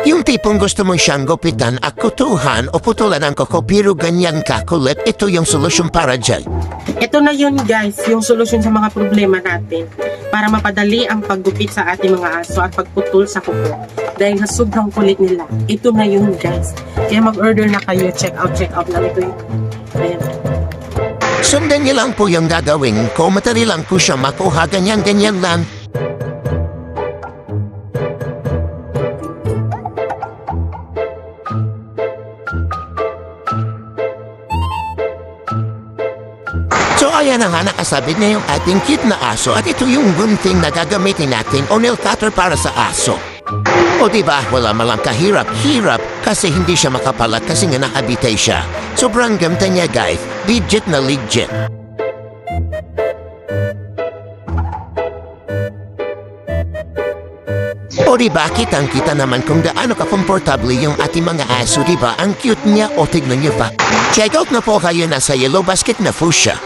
Yung tipong gusto mo siyang gupitan at kutuhan o putulan ang kuko pero ganyan ka kulit, ito yung solusyon para dyan. Ito na yun guys, yung solusyon sa mga problema natin para mapadali ang paggupit sa ating mga aso at pagputol sa kuko. Dahil sa sobrang kulit nila, ito na yun guys. Kaya mag-order na kayo, check out lang ito yun. Ayan. Sundan niyo lang po yung gagawin ko, madali lang po siya makuha, ganyan-ganyan lang. So ayan na nga, nakasabi na yung ating cute na aso at ito yung gunting na gagamitin natin o nail cutter para sa aso. O diba, wala malang kahirap-hirap kasi hindi siya makapalat kasi nga nakabitay siya. Sobrang ganda niya guys, legit na legit. O diba, kitang-kita naman kung gaano ka-komportable yung ating mga aso, diba? Ang cute niya, o tignan niyo pa. Check out na po kayo, nasa yellow basket na po siya.